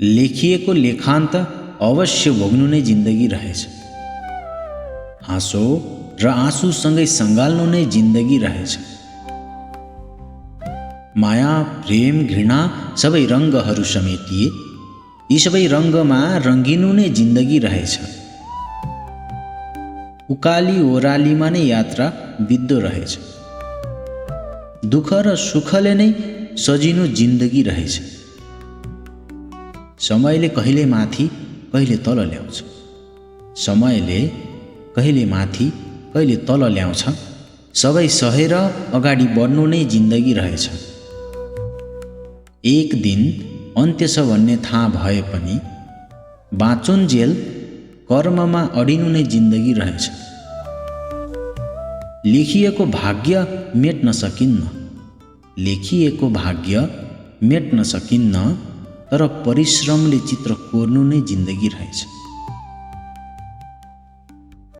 लेखिएको लेखान्त अवश्य भोग्नु नै जिन्दगी रहेछ। हाँसो र आँसुसँगै सँगाल्नु नै जिन्दगी रहेछ। माया, प्रेम, घृणा सबै रङ्गहरू समेटिए यी सबै रङ्गमा रङ्गिनु नै जिन्दगी रहेछ। उकाली ओह्रालीमा नै यात्रा बित्दो रहेछ। दुःख र सुखले नै सजिनु जिन्दगी रहेछ। समयले कहिले माथि कहिले तल ल्याउँछ। समयले कहिले माथि कहिले तल ल्याउँछ। सबै सहेर अगाडि बढ्नु नै जिन्दगी रहेछ। एक दिन अन्त्य छ भन्ने थाहा भए पनि बाँचुन्जेल कर्ममा अडिनु नै जिन्दगी रहेछ। लेखिएको भाग्य मेट्न सकिन्न। लेखिएको भाग्य मेट्न सकिन्न, तर परिश्रमले चित्र कोर्नु नै जिन्दगी रहेछ।